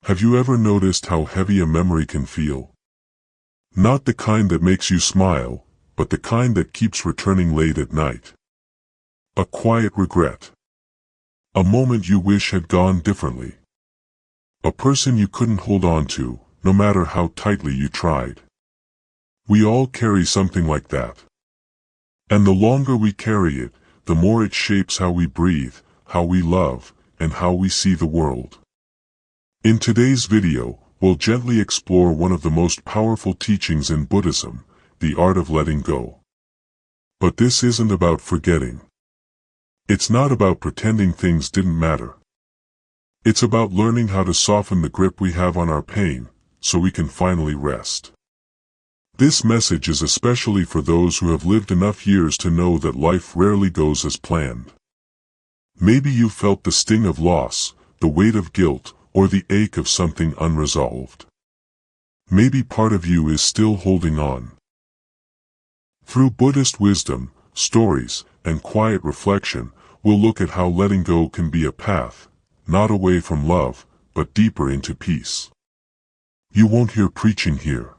Have you ever noticed how heavy a memory can feel? Not the kind that makes you smile, but the kind that keeps returning late at night. A quiet regret. A moment you wish had gone differently. A person you couldn't hold on to, no matter how tightly you tried. We all carry something like that. And the longer we carry it, the more it shapes how we breathe, how we love, and how we see the world. In today's video, we'll gently explore one of the most powerful teachings in Buddhism, the art of letting go. But this isn't about forgetting. It's not about pretending things didn't matter. It's about learning how to soften the grip we have on our pain, so we can finally rest. This message is especially for those who have lived enough years to know that life rarely goes as planned. Maybe you felt the sting of loss, the weight of guilt, or the ache of something unresolved. Maybe part of you is still holding on. Through Buddhist wisdom, stories, and quiet reflection, we'll look at how letting go can be a path, not away from love, but deeper into peace. You won't hear preaching here.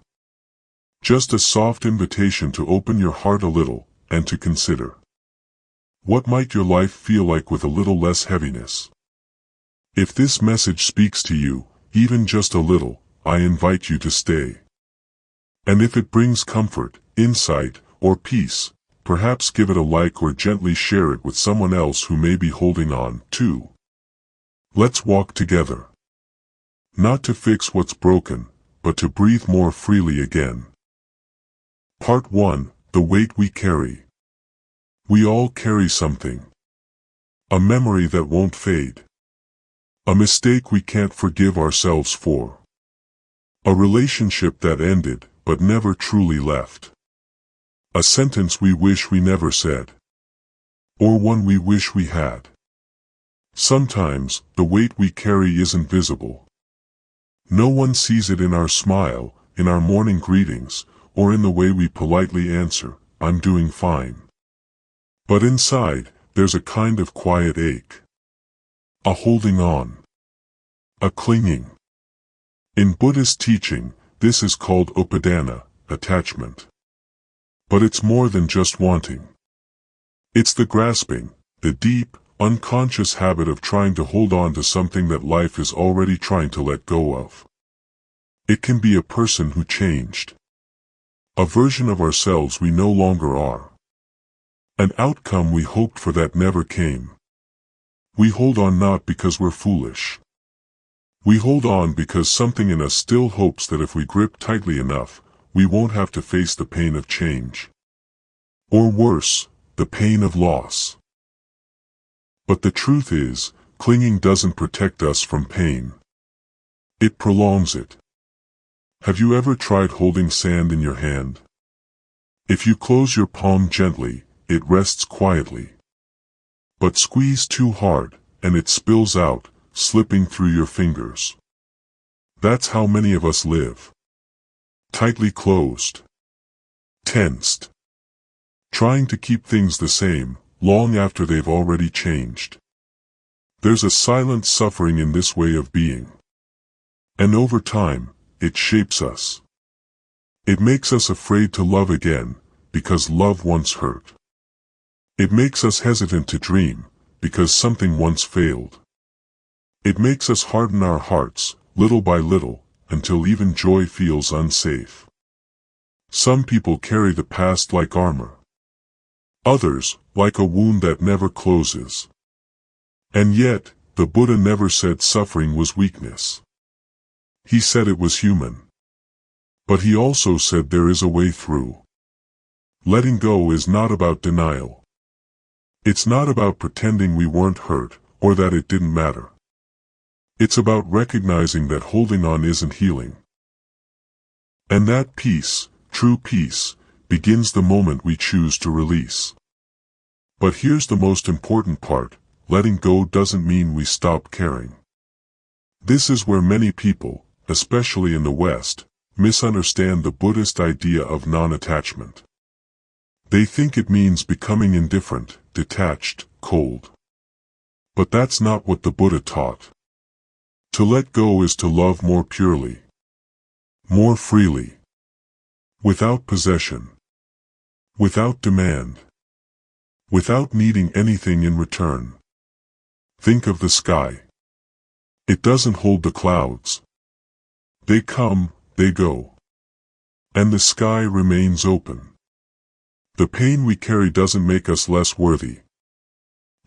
Just a soft invitation to open your heart a little, and to consider. What might your life feel like with a little less heaviness? If this message speaks to you, even just a little, I invite you to stay. And if it brings comfort, insight, or peace, perhaps give it a like or gently share it with someone else who may be holding on, too. Let's walk together. Not to fix what's broken, but to breathe more freely again. Part 1, The Weight We Carry. We all carry something. A memory that won't fade. A mistake we can't forgive ourselves for. A relationship that ended, but never truly left. A sentence we wish we never said. Or one we wish we had. Sometimes, the weight we carry isn't visible. No one sees it in our smile, in our morning greetings, or in the way we politely answer, "I'm doing fine." But inside, there's a kind of quiet ache. A holding on. A clinging. In Buddhist teaching, this is called upadana, attachment. But it's more than just wanting. It's the grasping, the deep, unconscious habit of trying to hold on to something that life is already trying to let go of. It can be a person who changed. A version of ourselves we no longer are. An outcome we hoped for that never came. We hold on not because we're foolish. We hold on because something in us still hopes that if we grip tightly enough, we won't have to face the pain of change. Or worse, the pain of loss. But the truth is, clinging doesn't protect us from pain. It prolongs it. Have you ever tried holding sand in your hand? If you close your palm gently, it rests quietly. But squeeze too hard, and it spills out, slipping through your fingers. That's how many of us live. Tightly closed. Tensed. Trying to keep things the same, long after they've already changed. There's a silent suffering in this way of being. And over time, it shapes us. It makes us afraid to love again, because love once hurt. It makes us hesitant to dream, because something once failed. It makes us harden our hearts, little by little, until even joy feels unsafe. Some people carry the past like armor. Others, like a wound that never closes. And yet, the Buddha never said suffering was weakness. He said it was human. But he also said there is a way through. Letting go is not about denial. It's not about pretending we weren't hurt, or that it didn't matter. It's about recognizing that holding on isn't healing. And that peace, true peace, begins the moment we choose to release. But here's the most important part, letting go doesn't mean we stop caring. This is where many people, especially in the West, misunderstand the Buddhist idea of non-attachment. They think it means becoming indifferent, detached, cold. But that's not what the Buddha taught. To let go is to love more purely, more freely, without possession, without demand, without needing anything in return. Think of the sky. It doesn't hold the clouds. They come, they go. And the sky remains open. The pain we carry doesn't make us less worthy.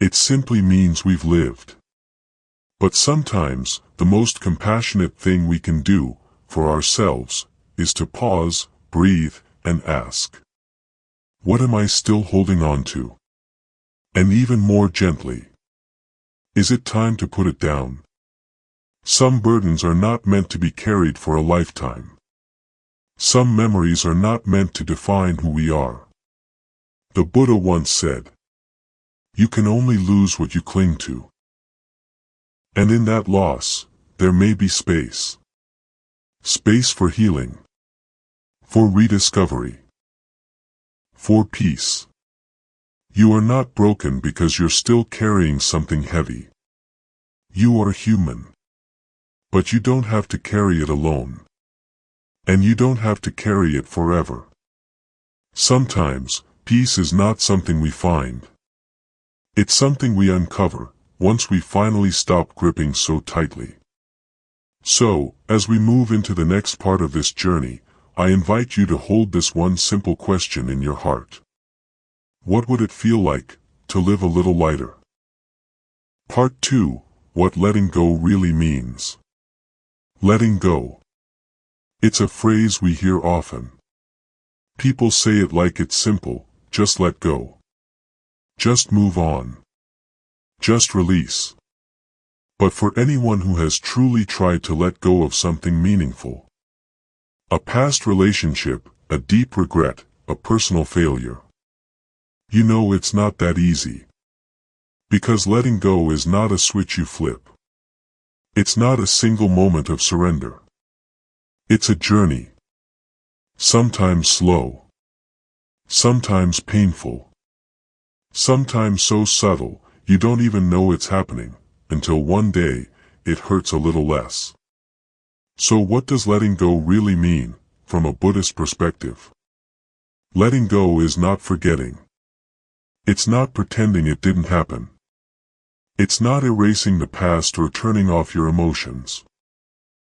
It simply means we've lived. But sometimes, the most compassionate thing we can do, for ourselves, is to pause, breathe, and ask, what am I still holding on to? And even more gently, is it time to put it down? Some burdens are not meant to be carried for a lifetime. Some memories are not meant to define who we are. The Buddha once said, you can only lose what you cling to. And in that loss, there may be space. Space for healing. For rediscovery. For peace. You are not broken because you're still carrying something heavy. You are human. But you don't have to carry it alone. And you don't have to carry it forever. Sometimes, peace is not something we find. It's something we uncover, once we finally stop gripping so tightly. So, as we move into the next part of this journey, I invite you to hold this one simple question in your heart. What would it feel like, to live a little lighter? Part 2, what letting go really means. Letting go. It's a phrase we hear often. People say it like it's simple, just let go. Just move on. Just release. But for anyone who has truly tried to let go of something meaningful, a past relationship, a deep regret, a personal failure, you know it's not that easy. Because letting go is not a switch you flip. It's not a single moment of surrender. It's a journey. Sometimes slow. Sometimes painful. Sometimes so subtle, you don't even know it's happening, until one day, it hurts a little less. So what does letting go really mean, from a Buddhist perspective? Letting go is not forgetting. It's not pretending it didn't happen. It's not erasing the past or turning off your emotions.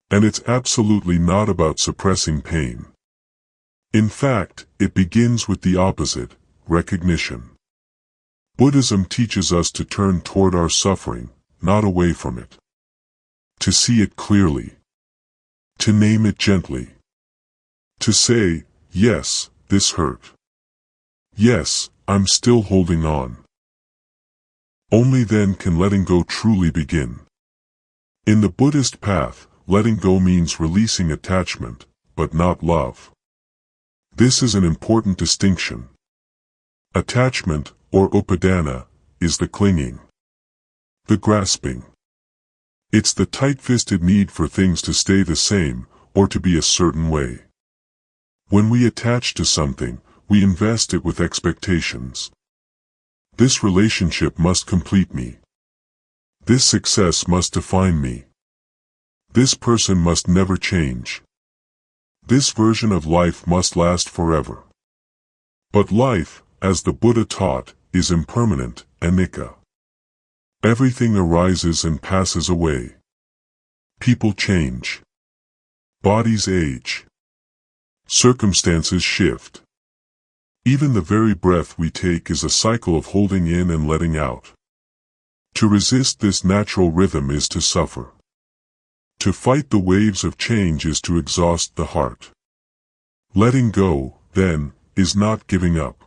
And it's absolutely not about suppressing pain. In fact, it begins with the opposite, recognition. Buddhism teaches us to turn toward our suffering, not away from it. To see it clearly. To name it gently. To say, yes, this hurt. Yes, I'm still holding on. Only then can letting go truly begin. In the Buddhist path, letting go means releasing attachment, but not love. This is an important distinction. Attachment, or upadana, is the clinging. The grasping. It's the tight-fisted need for things to stay the same, or to be a certain way. When we attach to something, we invest it with expectations. This relationship must complete me. This success must define me. This person must never change. This version of life must last forever. But life, as the Buddha taught, is impermanent, anicca. Everything arises and passes away. People change. Bodies age. Circumstances shift. Even the very breath we take is a cycle of holding in and letting out. To resist this natural rhythm is to suffer. To fight the waves of change is to exhaust the heart. Letting go, then, is not giving up.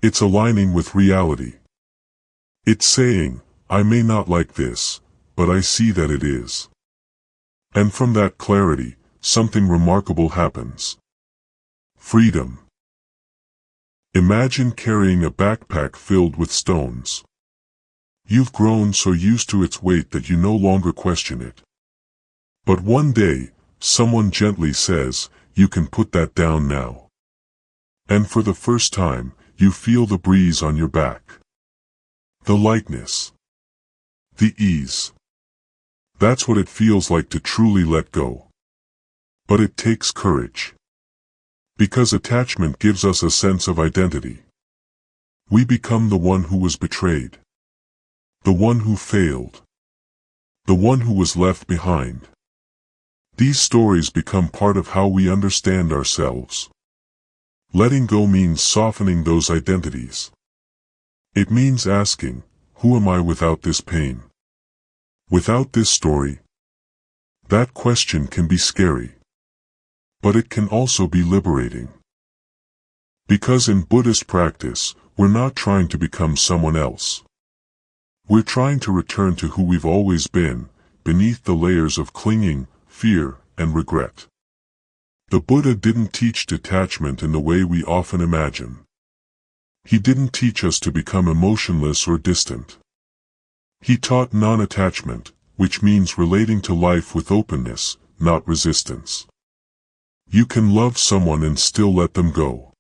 It's aligning with reality. It's saying, I may not like this, but I see that it is. And from that clarity, something remarkable happens. Freedom. Imagine carrying a backpack filled with stones. You've grown so used to its weight that you no longer question it. But one day, someone gently says, you can put that down now. And for the first time, you feel the breeze on your back. The lightness. The ease. That's what it feels like to truly let go. But it takes courage. Because attachment gives us a sense of identity. We become the one who was betrayed. The one who failed. The one who was left behind. These stories become part of how we understand ourselves. Letting go means softening those identities. It means asking, who am I without this pain? Without this story? That question can be scary. But it can also be liberating. Because in Buddhist practice, we're not trying to become someone else. We're trying to return to who we've always been, beneath the layers of clinging, fear, and regret. The Buddha didn't teach detachment in the way we often imagine. He didn't teach us to become emotionless or distant. He taught non-attachment, which means relating to life with openness, not resistance. You can love someone and still let them go.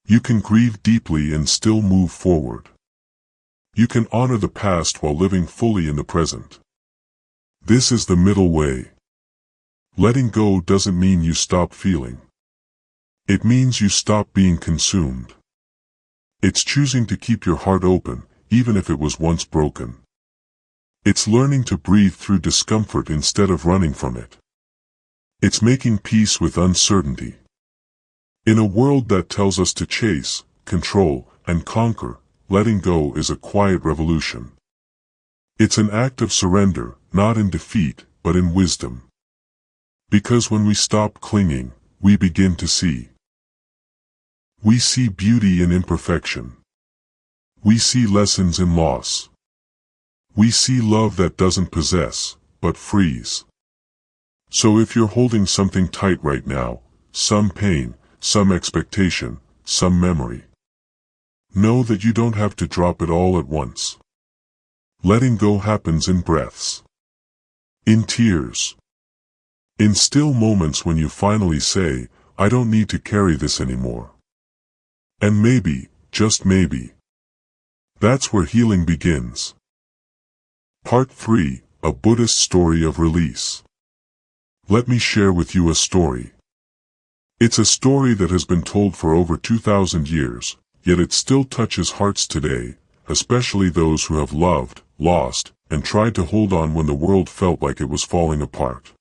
You can grieve deeply and still move forward. You can honor the past while living fully in the present. This is the middle way. Letting go doesn't mean you stop feeling. It means you stop being consumed. It's choosing to keep your heart open, even if it was once broken. It's learning to breathe through discomfort instead of running from it. It's making peace with uncertainty. In a world that tells us to chase, control, and conquer, letting go is a quiet revolution. It's an act of surrender, not in defeat, but in wisdom. Because when we stop clinging, we begin to see. We see beauty in imperfection. We see lessons in loss. We see love that doesn't possess, but frees. So if you're holding something tight right now, some pain, some expectation, some memory, know that you don't have to drop it all at once. Letting go happens in breaths. In tears. In still moments when you finally say, I don't need to carry this anymore. And maybe, just maybe, that's where healing begins. Part 3, A Buddhist Story of Release. Let me share with you a story. It's a story that has been told for over 2,000 years, yet it still touches hearts today, especially those who have loved, lost, and tried to hold on when the world felt like it was falling apart.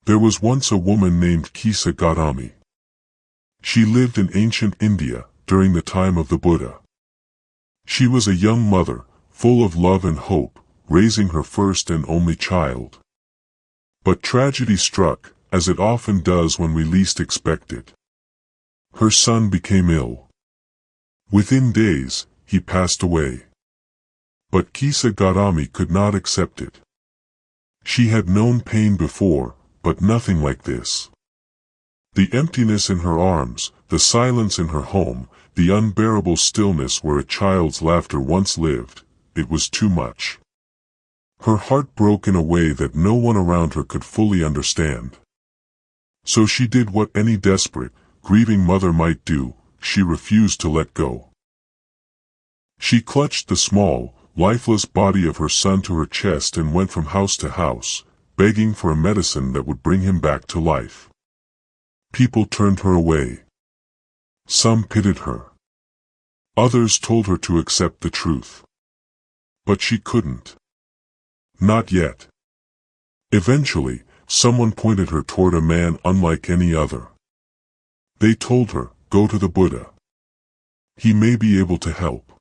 There was once a woman named Kisa Gotami. She lived in ancient India, during the time of the Buddha. She was a young mother, full of love and hope, raising her first and only child. But tragedy struck, as it often does when we least expect it. Her son became ill. Within days, he passed away. But Kisa Gotami could not accept it. She had known pain before, but nothing like this. The emptiness in her arms, the silence in her home, the unbearable stillness where a child's laughter once lived, it was too much. Her heart broke in a way that no one around her could fully understand. So she did what any desperate, grieving mother might do, she refused to let go. She clutched the small, lifeless body of her son to her chest and went from house to house, begging for a medicine that would bring him back to life. People turned her away. Some pitied her. Others told her to accept the truth. But she couldn't. Not yet. Eventually, someone pointed her toward a man unlike any other. They told her, go to the Buddha. He may be able to help.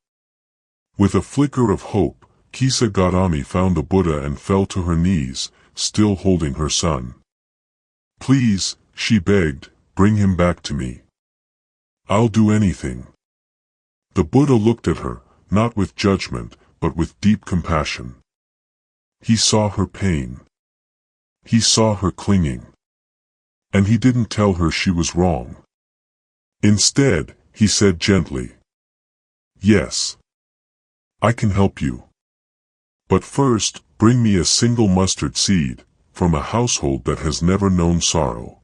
With a flicker of hope, Kisa Gotami found the Buddha and fell to her knees, still holding her son. Please, she begged, bring him back to me. I'll do anything. The Buddha looked at her, not with judgment, but with deep compassion. He saw her pain. He saw her clinging. And he didn't tell her she was wrong. Instead, he said gently, yes, I can help you. But first, bring me a single mustard seed, from a household that has never known sorrow.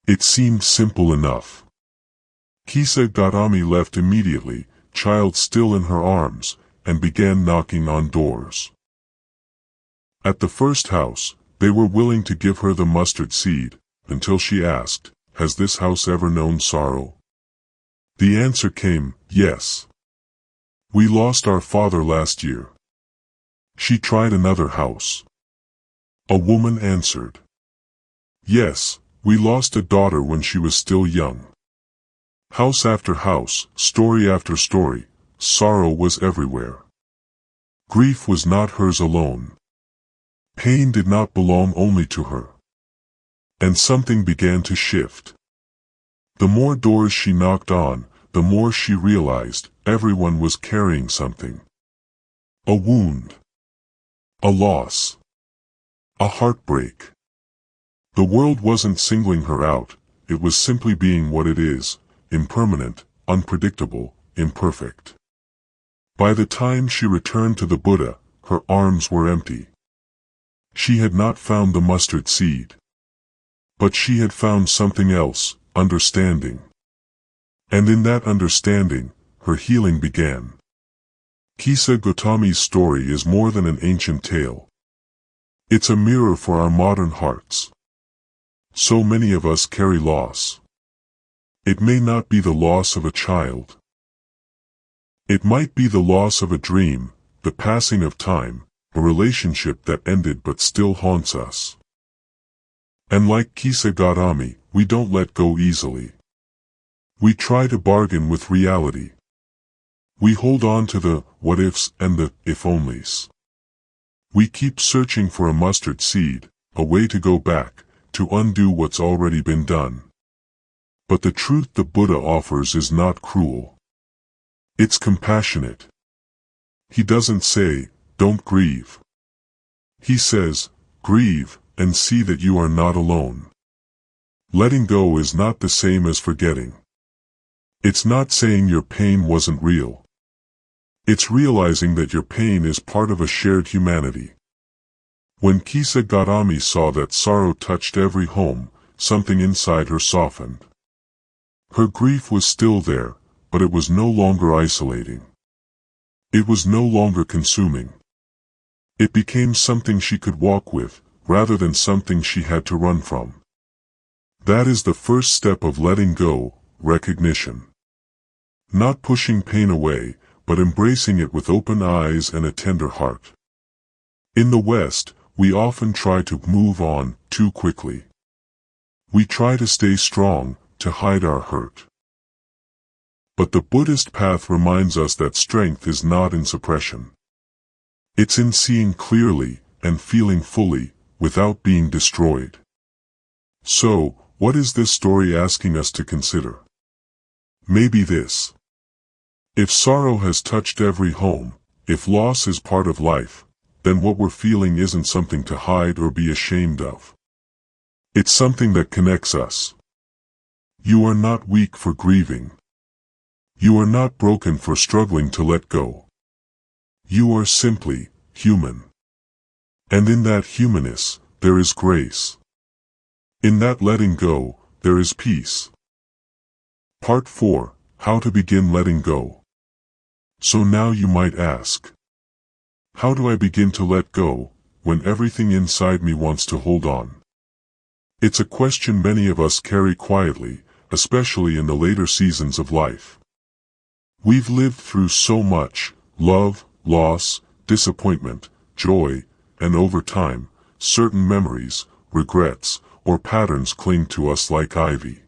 It seemed simple enough. Kisa Gotami left immediately, child still in her arms, and began knocking on doors. At the first house, they were willing to give her the mustard seed, until she asked, "Has this house ever known sorrow?" The answer came, "Yes. We lost our father last year." She tried another house. A woman answered, "Yes, we lost a daughter when she was still young." House after house, story after story, sorrow was everywhere. Grief was not hers alone. Pain did not belong only to her. And something began to shift. The more doors she knocked on, the more she realized everyone was carrying something. A wound. A loss. A heartbreak. The world wasn't singling her out, it was simply being what it is, impermanent, unpredictable, imperfect. By the time she returned to the Buddha, her arms were empty. She had not found the mustard seed. But she had found something else, understanding. And in that understanding, her healing began. Kisa Gotami's story is more than an ancient tale. It's a mirror for our modern hearts. So many of us carry loss. It may not be the loss of a child. It might be the loss of a dream, the passing of time, a relationship that ended but still haunts us. And like Kisa Gotami, we don't let go easily. We try to bargain with reality. We hold on to the what-ifs and the if-onlys. We keep searching for a mustard seed, a way to go back, to undo what's already been done. But the truth the Buddha offers is not cruel. It's compassionate. He doesn't say, "Don't grieve." He says, "Grieve, and see that you are not alone." Letting go is not the same as forgetting. It's not saying your pain wasn't real. It's realizing that your pain is part of a shared humanity. When Kisa Gotami saw that sorrow touched every home, something inside her softened. Her grief was still there, but it was no longer isolating. It was no longer consuming. It became something she could walk with, rather than something she had to run from. That is the first step of letting go, recognition. Not pushing pain away, but embracing it with open eyes and a tender heart. In the West, we often try to move on too quickly. We try to stay strong, to hide our hurt. But the Buddhist path reminds us that strength is not in suppression. It's in seeing clearly, and feeling fully, without being destroyed. So, what is this story asking us to consider? Maybe this. If sorrow has touched every home, if loss is part of life, then what we're feeling isn't something to hide or be ashamed of. It's something that connects us. You are not weak for grieving. You are not broken for struggling to let go. You are simply human. And in that humanness, there is grace. In that letting go, there is peace. Part 4, How to begin letting go. So now you might ask, how do I begin to let go, when everything inside me wants to hold on? It's a question many of us carry quietly, especially in the later seasons of life. We've lived through so much, love, loss, disappointment, joy, and over time, certain memories, regrets, or patterns cling to us like ivy.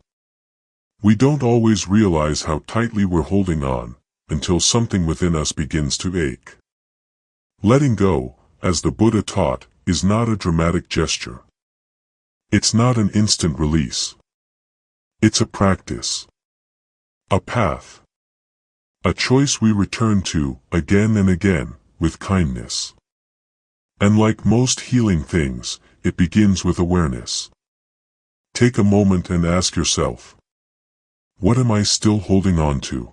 We don't always realize how tightly we're holding on, until something within us begins to ache. Letting go, as the Buddha taught, is not a dramatic gesture. It's not an instant release. It's a practice. A path. A choice we return to, again and again, with kindness. And like most healing things, it begins with awareness. Take a moment and ask yourself, what am I still holding on to?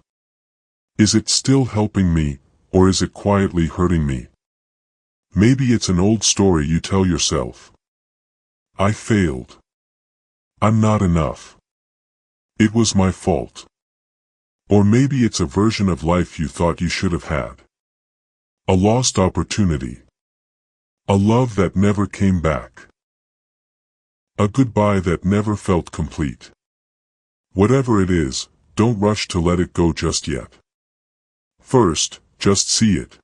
Is it still helping me, or is it quietly hurting me? Maybe it's an old story you tell yourself. I failed. I'm not enough. It was my fault. Or maybe it's a version of life you thought you should have had. A lost opportunity. A love that never came back. A goodbye that never felt complete. Whatever it is, don't rush to let it go just yet. First, just see it.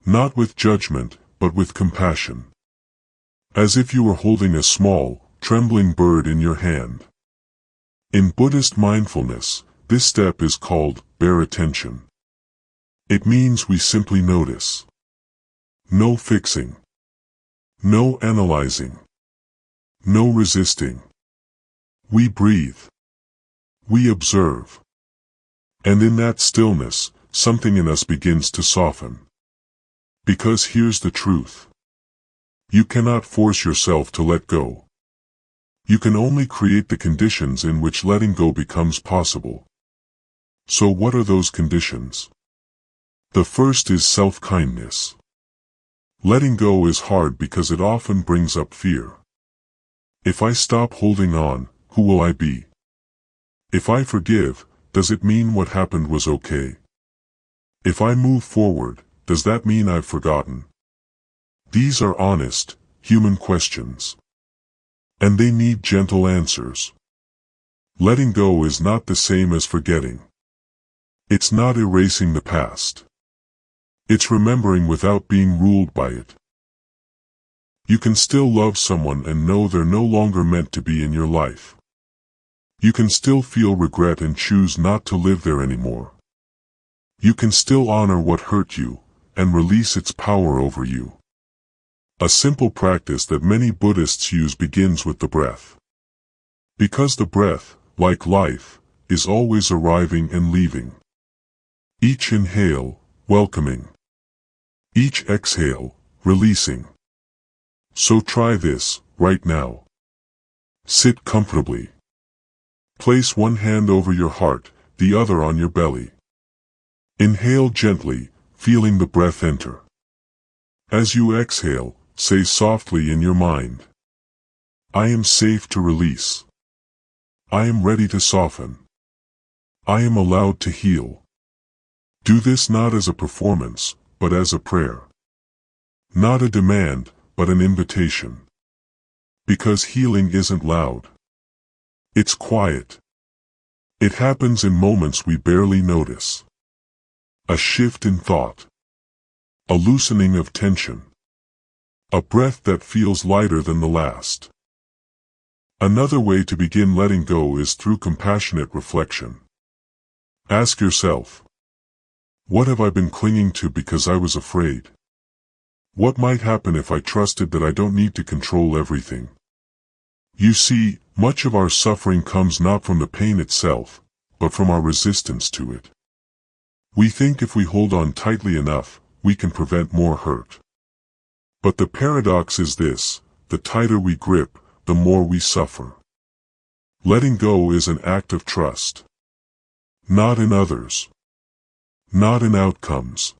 Not with judgment, but with compassion. As if you were holding a small, trembling bird in your hand. In Buddhist mindfulness, this step is called bare attention. It means we simply notice. No fixing. No analyzing. No resisting. We breathe. We observe. And in that stillness, something in us begins to soften. Because here's the truth. You cannot force yourself to let go. You can only create the conditions in which letting go becomes possible. So what are those conditions? The first is self-kindness. Letting go is hard because it often brings up fear. If I stop holding on, who will I be? If I forgive, does it mean what happened was okay? If I move forward, does that mean I've forgotten? These are honest, human questions. And they need gentle answers. Letting go is not the same as forgetting. It's not erasing the past. It's remembering without being ruled by it. You can still love someone and know they're no longer meant to be in your life. You can still feel regret and choose not to live there anymore. You can still honor what hurt you, and release its power over you. A simple practice that many Buddhists use begins with the breath. Because the breath, like life, is always arriving and leaving. Each inhale, welcoming. Each exhale, releasing. So try this, right now. Sit comfortably. Place one hand over your heart, the other on your belly. Inhale gently, feeling the breath enter. As you exhale, say softly in your mind, I am safe to release. I am ready to soften. I am allowed to heal. Do this not as a performance, but as a prayer. Not a demand, but an invitation. Because healing isn't loud. It's quiet. It happens in moments we barely notice. A shift in thought. A loosening of tension. A breath that feels lighter than the last. Another way to begin letting go is through compassionate reflection. Ask yourself, what have I been clinging to because I was afraid? What might happen if I trusted that I don't need to control everything? You see, much of our suffering comes not from the pain itself, but from our resistance to it. We think if we hold on tightly enough, we can prevent more hurt. But the paradox is this, the tighter we grip, the more we suffer. Letting go is an act of trust. Not in others. Not in outcomes.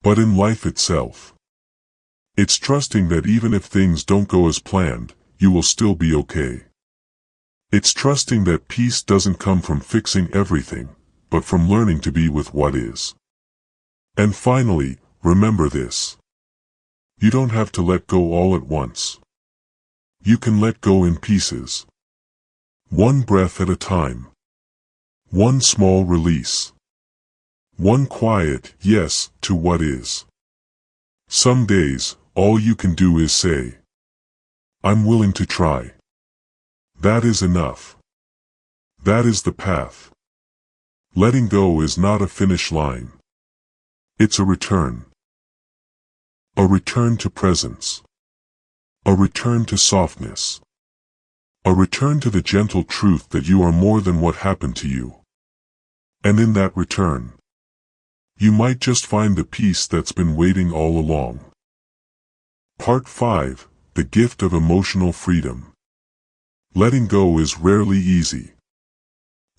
But in life itself. It's trusting that even if things don't go as planned, you will still be okay. It's trusting that peace doesn't come from fixing everything, but from learning to be with what is. And finally, remember this. You don't have to let go all at once. You can let go in pieces. One breath at a time. One small release. One quiet yes to what is. Some days, all you can do is say, I'm willing to try. That is enough. That is the path. Letting go is not a finish line. It's a return. A return to presence. A return to softness. A return to the gentle truth that you are more than what happened to you. And in that return, you might just find the peace that's been waiting all along. Part 5, The Gift of Emotional Freedom. Letting go is rarely easy.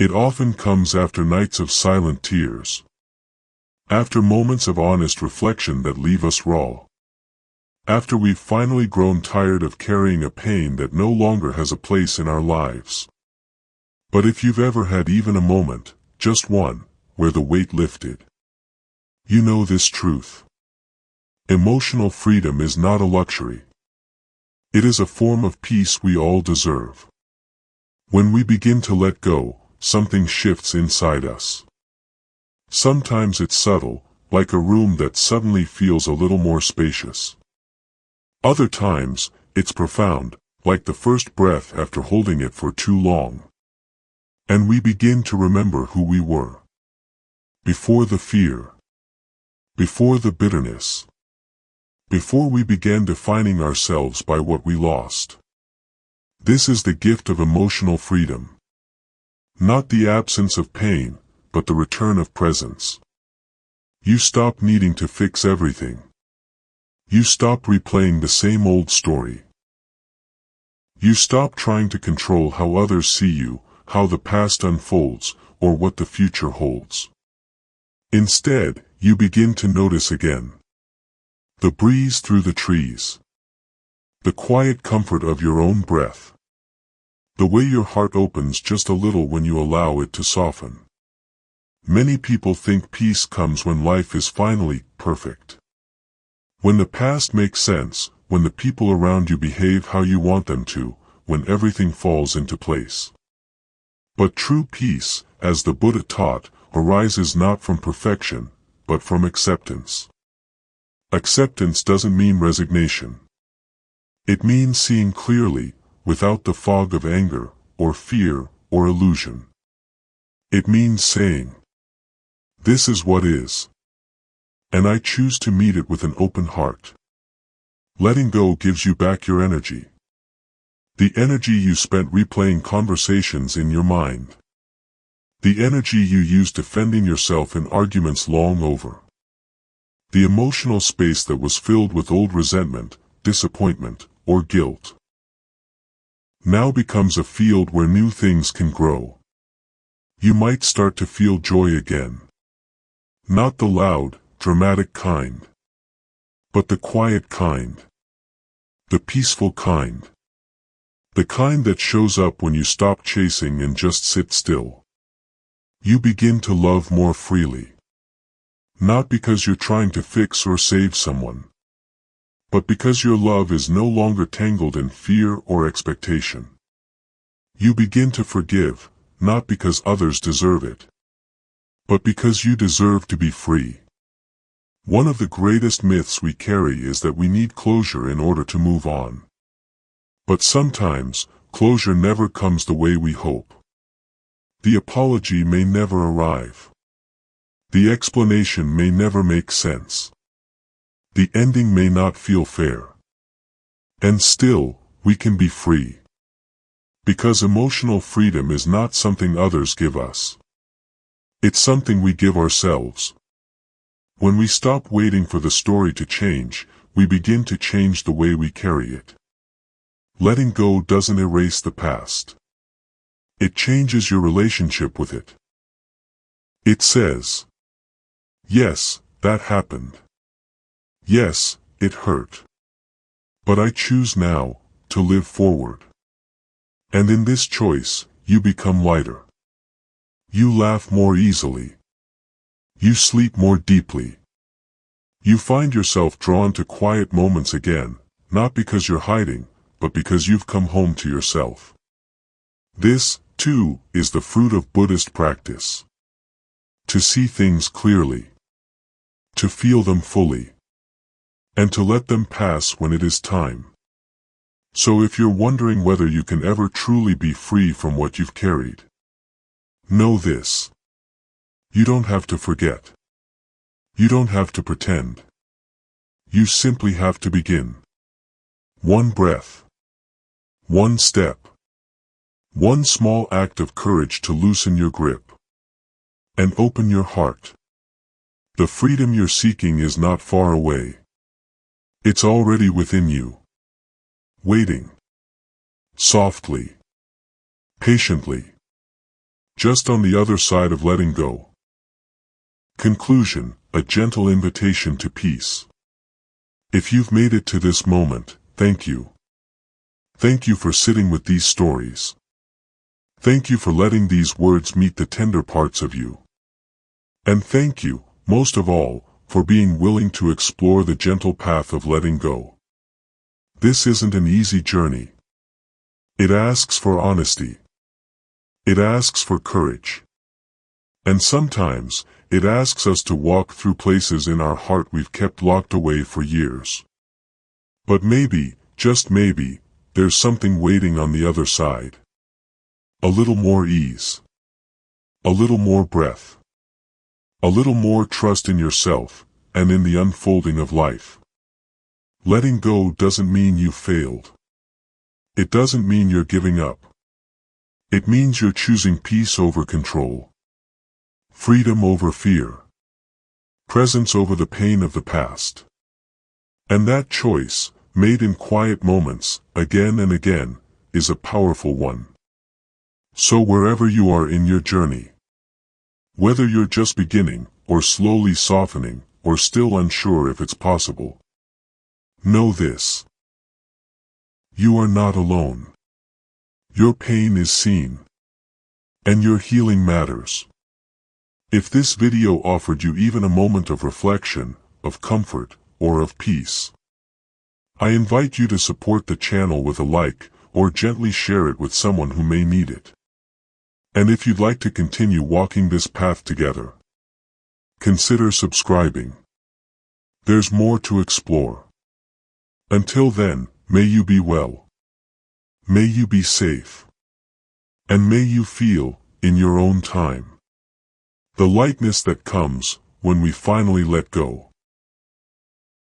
It often comes after nights of silent tears. After moments of honest reflection that leave us raw. After we've finally grown tired of carrying a pain that no longer has a place in our lives. But if you've ever had even a moment, just one, where the weight lifted, you know this truth. Emotional freedom is not a luxury. It is a form of peace we all deserve. When we begin to let go, something shifts inside us. Sometimes it's subtle, like a room that suddenly feels a little more spacious. Other times, it's profound, like the first breath after holding it for too long. And we begin to remember who we were. Before the fear. Before the bitterness. Before we began defining ourselves by what we lost. This is the gift of emotional freedom. Not the absence of pain, but the return of presence. You stop needing to fix everything. You stop replaying the same old story. You stop trying to control how others see you, how the past unfolds, or what the future holds. Instead, you begin to notice again. The breeze through the trees. The quiet comfort of your own breath. The way your heart opens just a little when you allow it to soften. Many people think peace comes when life is finally perfect. When the past makes sense, when the people around you behave how you want them to, when everything falls into place. But true peace, as the Buddha taught, arises not from perfection, but from acceptance. Acceptance doesn't mean resignation. It means seeing clearly, without the fog of anger, or fear, or illusion. It means saying, "This is what is. And I choose to meet it with an open heart." Letting go gives you back your energy. The energy you spent replaying conversations in your mind. The energy you used defending yourself in arguments long over. The emotional space that was filled with old resentment, disappointment, or guilt. Now becomes a field where new things can grow. You might start to feel joy again. Not the loud, dramatic kind. But the quiet kind. The peaceful kind. The kind that shows up when you stop chasing and just sit still. You begin to love more freely. Not because you're trying to fix or save someone. But because your love is no longer tangled in fear or expectation. You begin to forgive, not because others deserve it. But because you deserve to be free. One of the greatest myths we carry is that we need closure in order to move on. But sometimes, closure never comes the way we hope. The apology may never arrive. The explanation may never make sense. The ending may not feel fair. And still, we can be free. Because emotional freedom is not something others give us. It's something we give ourselves. When we stop waiting for the story to change, we begin to change the way we carry it. Letting go doesn't erase the past. It changes your relationship with it. It says, "Yes, that happened. Yes, it hurt. But I choose now to live forward." And in this choice, you become lighter. You laugh more easily. You sleep more deeply. You find yourself drawn to quiet moments again, not because you're hiding, but because you've come home to yourself. This, too, is the fruit of Buddhist practice. To see things clearly. To feel them fully. And to let them pass when it is time. So if you're wondering whether you can ever truly be free from what you've carried, know this. You don't have to forget. You don't have to pretend. You simply have to begin. One breath. One step. One small act of courage to loosen your grip. And open your heart. The freedom you're seeking is not far away. It's already within you. Waiting. Softly. Patiently. Just on the other side of letting go. Conclusion, a gentle invitation to peace. If you've made it to this moment, thank you. Thank you for sitting with these stories. Thank you for letting these words meet the tender parts of you. And thank you, most of all, for being willing to explore the gentle path of letting go. This isn't an easy journey. It asks for honesty. It asks for courage. And sometimes, it asks us to walk through places in our heart we've kept locked away for years. But maybe, just maybe, there's something waiting on the other side. A little more ease. A little more breath. A little more trust in yourself, and in the unfolding of life. Letting go doesn't mean you failed. It doesn't mean you're giving up. It means you're choosing peace over control. Freedom over fear. Presence over the pain of the past. And that choice, made in quiet moments, again and again, is a powerful one. So wherever you are in your journey, whether you're just beginning, or slowly softening, or still unsure if it's possible, know this. You are not alone. Your pain is seen. And your healing matters. If this video offered you even a moment of reflection, of comfort, or of peace, I invite you to support the channel with a like, or gently share it with someone who may need it. And if you'd like to continue walking this path together, consider subscribing. There's more to explore. Until then, may you be well. May you be safe. And may you feel, in your own time, the lightness that comes when we finally let go.